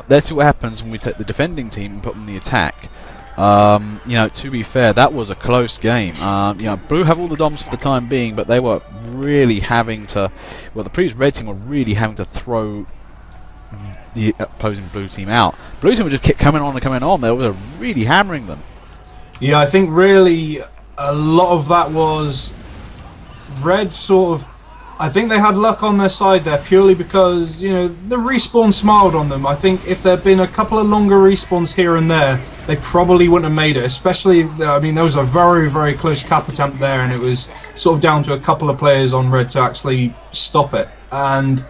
let's see what happens when we take the defending team and put them in the attack. You know, to be fair, that was a close game. You know, Blue have all the doms for the time being, but they were really having to... Well, the previous red team were really having to throw the opposing blue team out. Blue team would just keep coming on and coming on. They were really hammering them. Yeah, I think really a lot of that was red sort of... I think they had luck on their side there purely because, you know, the respawn smiled on them. I think if there had been a couple of longer respawns here and there, they probably wouldn't have made it. Especially, I mean, there was a very, very close cap attempt there, and it was sort of down to a couple of players on red to actually stop it. And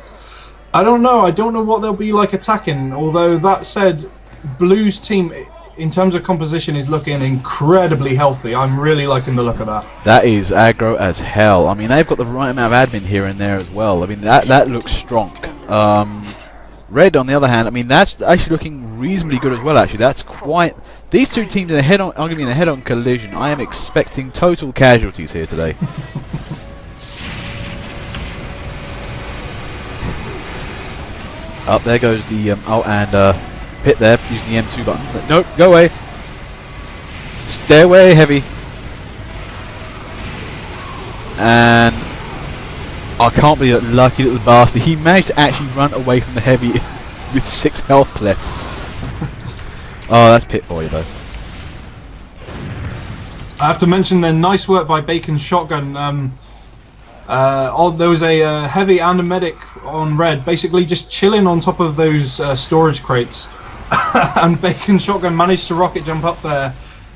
I don't know what they'll be like attacking. Although, that said, Blue's team, in terms of composition, is looking incredibly healthy. I'm really liking the look of that. That is aggro as hell. I mean, they've got the right amount of admin here and there as well. I mean, that looks strong. Red, on the other hand, I mean, that's actually looking reasonably good as well, actually. That's quite... These two teams are arguably in a head-on collision. I am expecting total casualties here today. Up there goes the... Pit there, using the M2 button. Nope, go away. Stay away, Heavy. And I can't believe that lucky little bastard. He managed to actually run away from the Heavy with 6 health left. Oh, that's Pit for you, though. I have to mention the nice work by Bacon Shotgun. There was a Heavy and a medic on red, basically just chilling on top of those storage crates. And Bacon Shotgun managed to rocket jump up there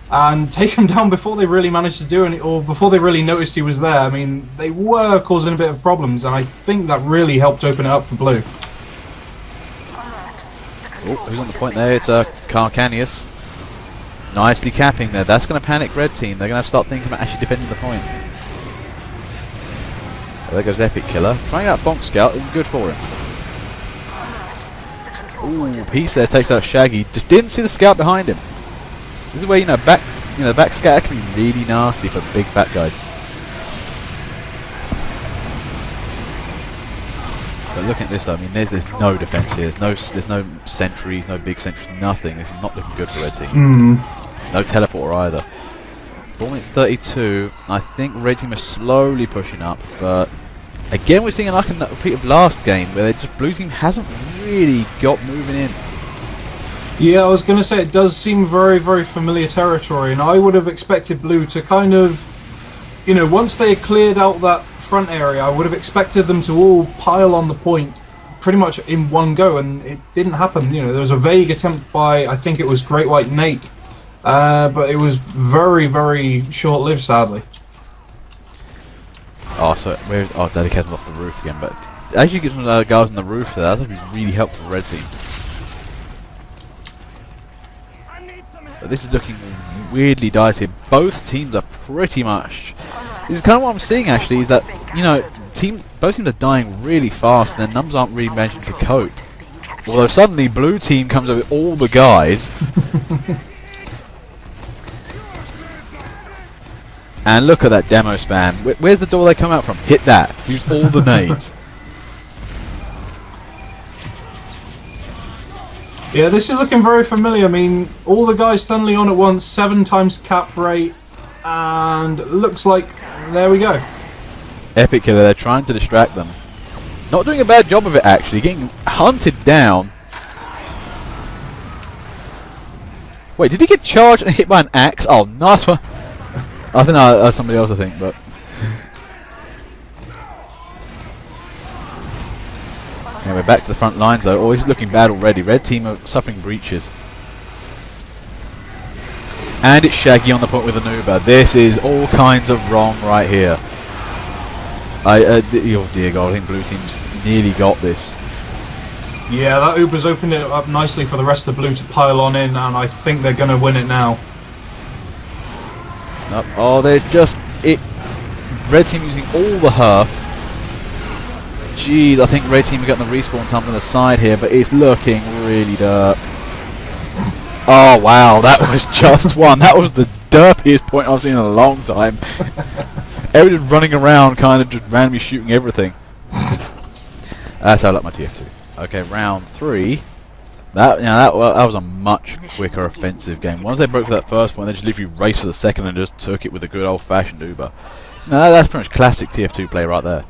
and take him down before they really managed to do anything, or before they really noticed he was there. I mean, they were causing a bit of problems, and I think that really helped open it up for Blue. Oh, who's on the point there? It's Carcanius. Nicely capping there. That's going to panic red team. They're going to have to start thinking about actually defending the point. Well, there goes Epic Killer. Trying out Bonk Scout. Good for him. Ooh, Peace there takes out Shaggy. Just didn't see the scout behind him. This is where, you know, the back scatter can be really nasty for big fat guys. But looking at this though, I mean, there's no defense here. There's no sentries, no big sentries, nothing. This is not looking good for red team. No teleporter either. 4 minutes 32. I think red team are slowly pushing up, but again, we're seeing like a repeat of last game where blue team hasn't really got moving in. Yeah, I was going to say it does seem very, very familiar territory, and I would have expected blue to kind of, you know, once they cleared out that front area, I would have expected them to all pile on the point pretty much in one go, and it didn't happen. You know, there was a vague attempt by, I think it was Great White Nate, but it was very, very short-lived, sadly. Oh, so where's Dedicated off the roof again? But as you get some guys on the roof there, that's going to be really helpful for red team. But this is looking weirdly dicey. Both teams are pretty much... This is kind of what I'm seeing actually, is that, you know, both teams are dying really fast and their numbers aren't really managing to cope. Although suddenly blue team comes up with all the guys. And look at that demo spam. Where's the door they come out from? Hit that. Use all the nades. Yeah, this is looking very familiar. I mean, all the guys suddenly on at once, 7 times cap rate, and it looks like, there we go. Epic Killer, they're trying to distract them. Not doing a bad job of it actually, getting hunted down. Wait, did he get charged and hit by an axe? Oh, nice one. I think that was somebody else, I think, but... Anyway, back to the front lines though. Always looking bad already. Red team are suffering breaches. And it's Shaggy on the point with Anuba. This is all kinds of wrong right here. Oh dear God, I think blue team's nearly got this. Yeah, that Uber's opened it up nicely for the rest of the blue to pile on in, and I think they're going to win it now. Nope. Oh, there's just it. Red team using all the Hearth. Jeez, I think red team are getting the respawn time on the side here, but it's looking really derp. Oh wow, that was just one. That was the derpiest point I've seen in a long time. Everyone running around, kind of just randomly shooting everything. That's how I like my TF2. Okay, round 3. That was a much quicker offensive game. Once they broke for that first one, they just literally raced for the second and just took it with a good old-fashioned Uber. That's pretty much classic TF2 play right there.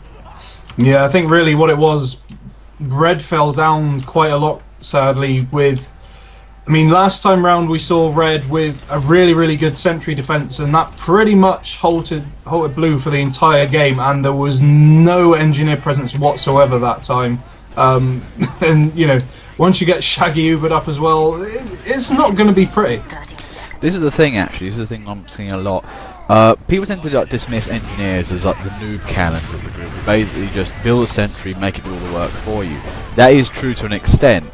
Yeah, I think really what it was, Red fell down quite a lot, sadly, with... I mean, last time round we saw Red with a really, really good sentry defense, and that pretty much halted Blue for the entire game, and there was no engineer presence whatsoever that time. And, you know, once you get Shaggy Ubered up as well, it's not going to be pretty. This is the thing, actually. This is the thing I'm seeing a lot. People tend to dismiss engineers as like the noob cannons of the group, who basically just build a sentry, make it do all the work for you. That is true to an extent,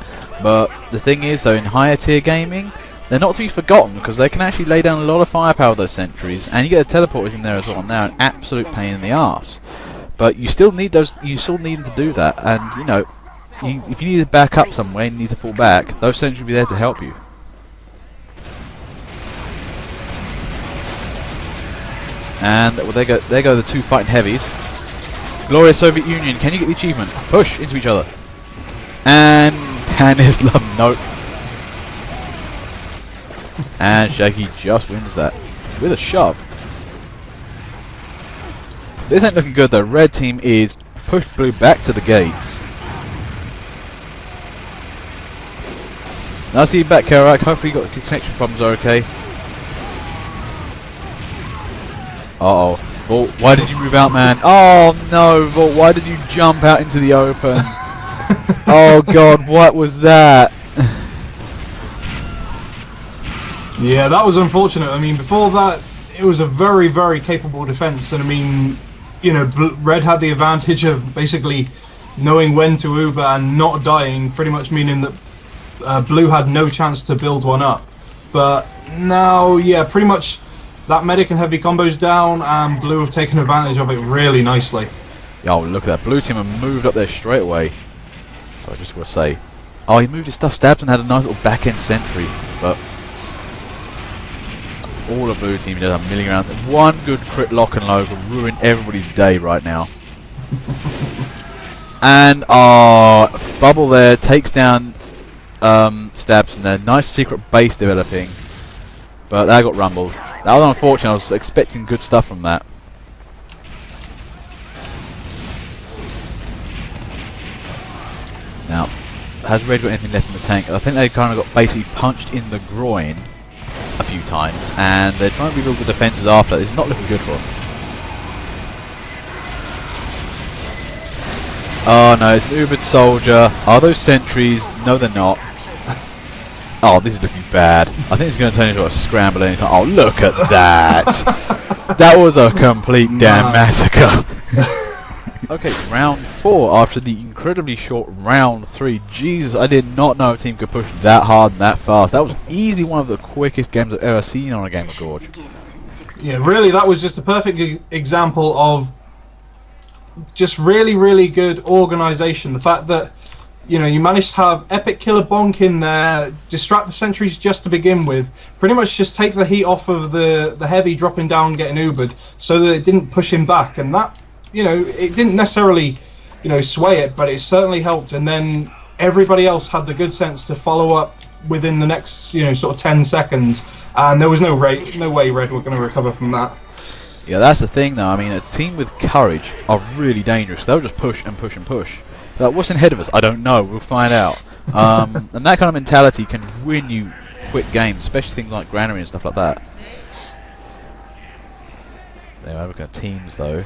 but the thing is, though, in higher tier gaming, they're not to be forgotten because they can actually lay down a lot of firepower with those sentries, and you get the teleporters in there as well. Now, an absolute pain in the arse, but you still need those. You still need them to do that, and you know, if you need to back up somewhere, you need to fall back. Those sentries will be there to help you. And well, there go the two fighting heavies. Glorious Soviet Union, can you get the achievement? Push into each other. And Pan Islam, nope. And Shaggy just wins that with a shove. This ain't looking good though. Red team is pushed Blue back to the gates. Now see you back, Kerouac. Hopefully you got the connection problems are okay. Uh-oh. Vault, why did you move out, man? Oh, no, Vault, why did you jump out into the open? Oh, God, what was that? Yeah, that was unfortunate. I mean, before that, it was a very, very capable defense. And, I mean, you know, Red had the advantage of basically knowing when to Uber and not dying, pretty much meaning that Blue had no chance to build one up. But now, yeah, pretty much... that medic and heavy combo's down, and Blue have taken advantage of it really nicely. Yo, look at that. Blue team have moved up there straight away. So I just want to say... oh, he moved his stuff. Stabs and had a nice little back-end sentry. But... all the Blue team does a milling around. One good crit lock and load will ruin everybody's day right now. And, Bubble there takes down Stabs and there. Nice secret base developing. But that got rumbled. That was unfortunate. I was expecting good stuff from that. Now, has Red got anything left in the tank? I think they kind of got basically punched in the groin a few times, and they're trying to rebuild the defences after. This is not looking good for them. Oh no, it's an Ubered soldier. Are those sentries? No, they're not. Oh, this is looking bad. I think it's going to turn into a scramble anytime. Oh, look at that! That was a complete damn massacre. Okay, round 4 after the incredibly short round 3. Jesus, I did not know a team could push that hard and that fast. That was easily one of the quickest games I've ever seen on a Game of Gorge. Yeah, really, that was just a perfect example of just really, really good organisation. The fact that, you know, you managed to have Epic Killer Bonk in there, distract the sentries just to begin with, pretty much just take the heat off of the heavy dropping down, getting Ubered, so that it didn't push him back. And that, you know, it didn't necessarily, you know, sway it, but it certainly helped. And then everybody else had the good sense to follow up within the next, you know, sort of 10 seconds. And there was no way Red were going to recover from that. Yeah, that's the thing, though. I mean, a team with courage are really dangerous. They'll just push and push and push. Like, what's ahead of us? I don't know. We'll find out. And that kind of mentality can win you quick games, especially things like Granary and stuff like that. There we look at teams, though.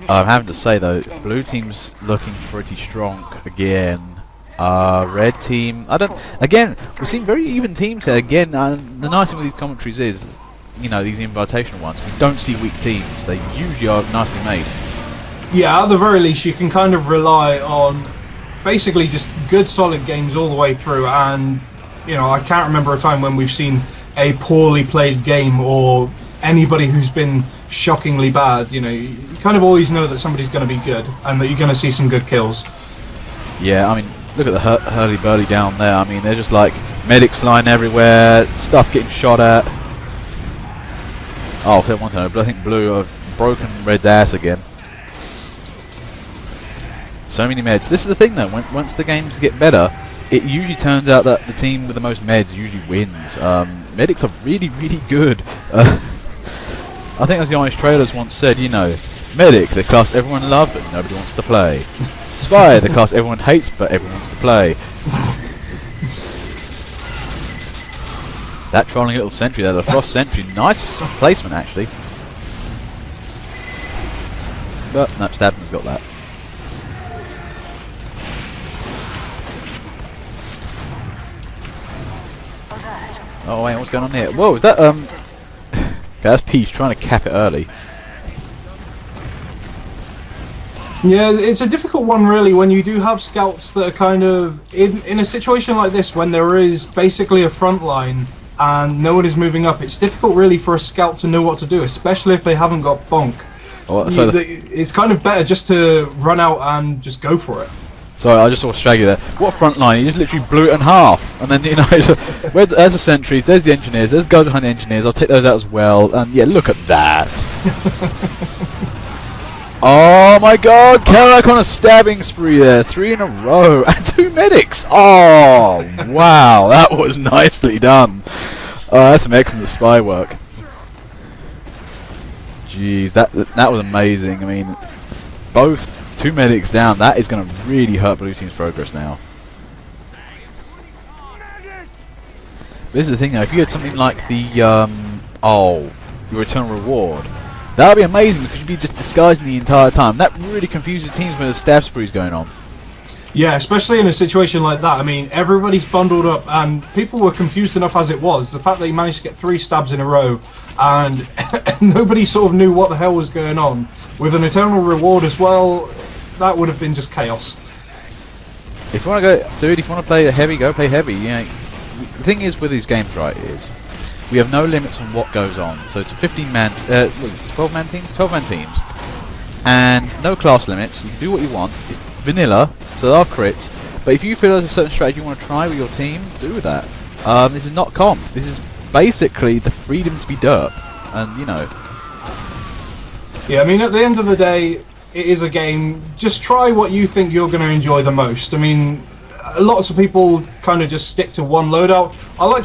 I'm having to say, though, Blue team's looking pretty strong again. Red team, I don't... again, we've seen very even teams here. Again, the nice thing with these commentaries is, you know, these invitational ones, we don't see weak teams. They usually are nicely made. Yeah, at the very least, you can kind of rely on basically just good, solid games all the way through. And, you know, I can't remember a time when we've seen a poorly played game or anybody who's been shockingly bad. You know, you kind of always know that somebody's going to be good and that you're going to see some good kills. Yeah, I mean, look at the hurly-burly down there. I mean, they're just like medics flying everywhere, stuff getting shot at. Oh, okay, one thing, but I think Blue have broken Red's ass again. So many meds. This is the thing, though. Once the games get better, it usually turns out that the team with the most meds usually wins. Medics are really, really good. I think as the Irish Trailers once said, you know, Medic, the class everyone loves but nobody wants to play. Spy, the class everyone hates but everyone wants to play. That trolling little sentry there, the Frost Sentry, nice placement actually. But no, Stabman's got that. Oh wait, what's going on here? Whoa, is that okay, that's Peach trying to cap it early. Yeah, it's a difficult one really when you do have scouts that are kind of in a situation like this when there is basically a front line and no one is moving up. It's difficult really for a scout to know what to do, especially if they haven't got bonk. Oh, so it's kind of better just to run out and just go for it. Sorry, I just saw Shaggy there. What front line? He just literally blew it in half. And then, you know, there's the sentries, there's the engineers, there's guys behind the engineers. I'll take those out as well. And yeah, look at that. Oh my god, Karak on a stabbing spree there. 3 in a row. And 2 medics. Oh, wow. That was nicely done. That's some excellent spy work. Jeez, that was amazing. I mean, both 2 medics down, that is going to really hurt Blue Team's progress now. This is the thing though, if you had something like the, your Eternal Reward, that would be amazing because you'd be just disguising the entire time. That really confuses teams when the stab spree's going on. Yeah, especially in a situation like that. I mean, everybody's bundled up and people were confused enough as it was. The fact that he managed to get 3 stabs in a row and nobody sort of knew what the hell was going on. With an Eternal Reward as well, that would have been just chaos. If you want to go, dude, if you want to play heavy, go play heavy. You know, the thing is with these games, right, is we have no limits on what goes on. So it's a 15-man, 12-man teams? 12-man teams. And no class limits. You can do what you want. It's vanilla, so there are crits. But if you feel there's a certain strategy you want to try with your team, do that. This is not comp. This is basically the freedom to be derp. And, you know. Yeah, I mean, at the end of the day, it is a game. Just try what you think you're going to enjoy the most. I mean, lots of people kind of just stick to one loadout. I like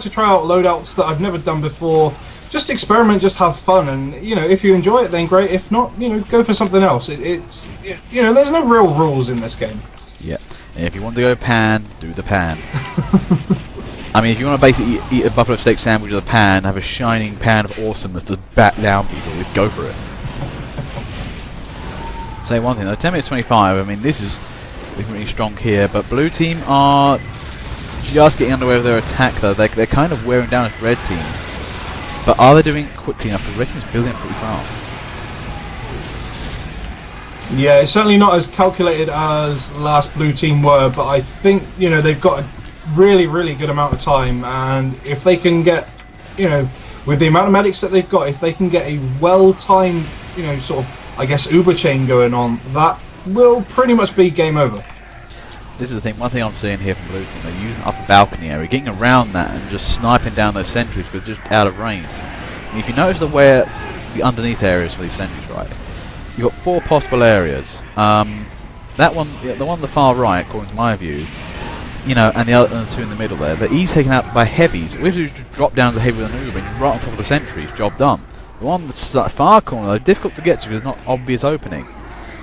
to try out loadouts that I've never done before. Just experiment, just have fun, and you know, if you enjoy it, then great. If not, you know, go for something else. It's you know, there's no real rules in this game. Yeah, and if you want to go pan, do the pan. I mean, if you want to basically eat a buffalo steak sandwich with a pan, have a shining pan of awesomeness to bat down people with, go for it. Say one thing though, 10 minutes 25. I mean, this is looking really strong here, but blue team are just getting underway with their attack though. They're kind of wearing down as red team. But are they doing it quickly enough? Because red team's building up pretty fast. Yeah, it's certainly not as calculated as last blue team were, but I think, you know, they've got a really, really good amount of time, and if they can get, you know, with the amount of medics that they've got, if they can get a well-timed, you know, sort of, I guess, Uber chain going on, that will pretty much be game over. This is the thing, one thing I'm seeing here from blue team, they're using upper balcony area, getting around that and just sniping down those sentries because they're just out of range. And if you notice the underneath areas for these sentries, right, you've got 4 possible areas. That one, the one on the far right, according to my view, you know, and the other 2 in the middle there, they're easily taken out by heavies. We have to just drop down as a heavy with an Uber and right on top of the sentries, job done. The one that's like far corner, though, difficult to get to because there's not obvious opening.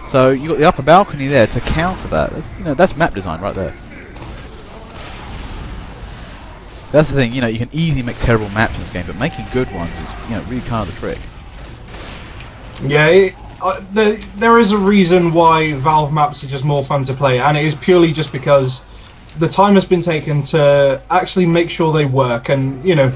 So you've got the upper balcony there to counter that. That's, you know, that's map design right there. That's the thing, you know, you can easily make terrible maps in this game, but making good ones is, you know, really kind of the trick. Yeah, there is a reason why Valve maps are just more fun to play, and it is purely just because the time has been taken to actually make sure they work. And, you know,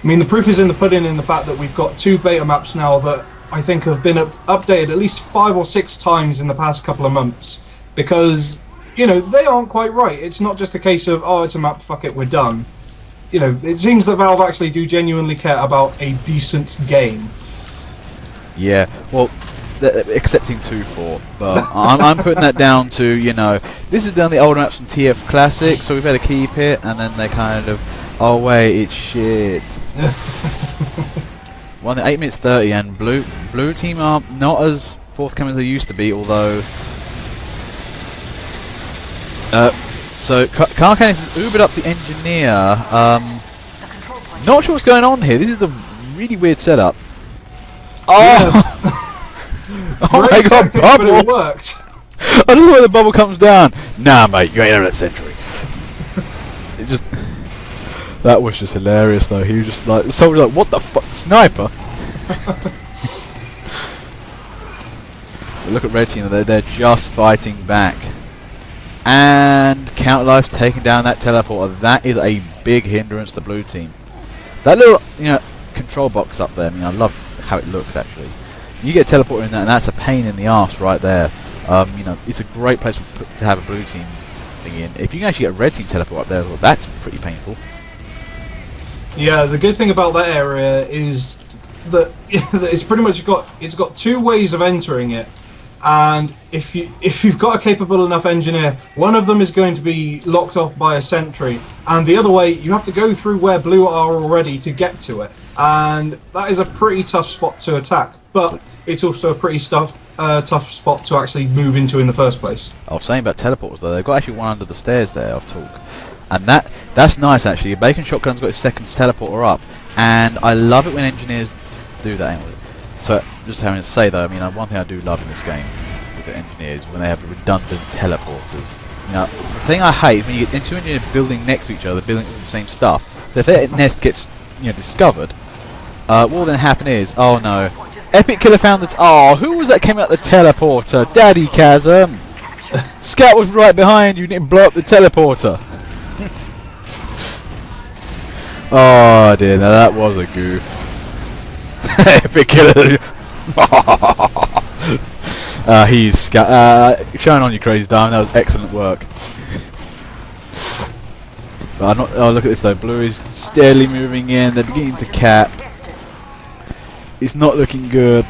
I mean, the proof is in the pudding in the fact that we've got 2 beta maps now that I think have been updated at least 5 or 6 times in the past couple of months, because, you know, they aren't quite right. It's not just a case of, oh, it's a map, fuck it, we're done. You know, it seems that Valve actually do genuinely care about a decent game. Yeah, well, accepting 2-4, but I'm putting that down to, you know, this is done the older maps from TF Classic, so we better keep it, and then they kind of, oh wait, it's shit. Well, 8 minutes 30, and blue team are not as forthcoming as they used to be, although So Carcanis has Ubered up the engineer. Not sure what's going on here. This is a really weird setup. Oh! Oh my Great god, tactic, but it bubble! worked. I don't know where the bubble comes down. Nah, mate, you ain't having a century. It just. That was just hilarious, though. He was just like, the soldier, like, what the fuck, sniper? Look at Red Team, they're just fighting back. And Counterlife taking down that teleporter. That is a big hindrance to Blue Team. That little, control box up there, I mean, I love how it looks, actually. You get a teleporter in that, and that's a pain in the arse right there. It's a great place to have a Blue Team thing in. If you can actually get a Red Team teleport up there, well, that's pretty painful. Yeah, the good thing about that area is that it's pretty much it's got two ways of entering it, and if you've got a capable enough engineer, one of them is going to be locked off by a sentry, and the other way you have to go through where blue are already to get to it, and that is a pretty tough spot to attack. But it's also a pretty tough spot to actually move into in the first place. I was saying about teleporters though, they've got actually one under the stairs there of talk. And that's nice actually. Bacon Shotgun's got his second teleporter up, and I love it when engineers do that. Anyway. So just having to say though, I mean one thing I do love in this game with the engineers when they have redundant teleporters. The thing I hate is when you get into engineers building next to each other, building all the same stuff. So if their nest gets discovered, what will then happen is, oh no, Epic Killer found this. Oh, who was that came out the teleporter? Daddy Chasm. Scout was right behind you. Didn't blow up the teleporter. Oh dear, now that was a goof. Epic Killer. He's showing on you, Crazy Diamond. That was excellent work. But I'm not. Oh, look at this though. Blue is steadily moving in. They're beginning to cap. It's not looking good.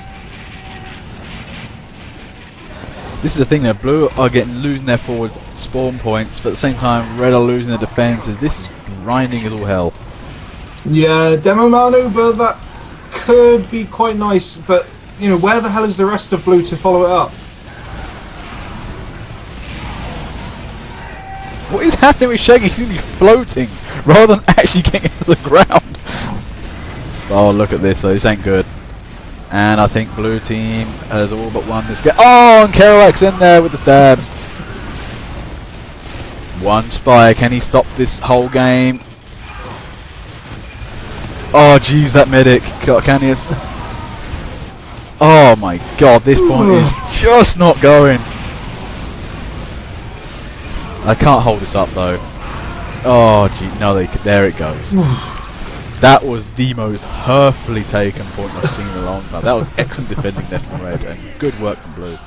This is the thing though. Blue are losing their forward spawn points, but at the same time, Red are losing their defenses. This is grinding as all hell. Yeah, Demo Manuba, that could be quite nice, but where the hell is the rest of blue to follow it up? What is happening with Shaggy? He's going to be floating rather than actually getting into the ground. Oh, look at this though. This ain't good. And I think Blue Team has all but won this game. Oh, and Kerouac's in there with the stabs. One spy. Can he stop this whole game? Oh, jeez, that medic. Canius. Oh, my God. This point is just not going. I can't hold this up, though. Oh, gee. No, there it goes. That was the most hurtfully taken point I've seen in a long time. That was excellent defending there from Red, and good work from Blue.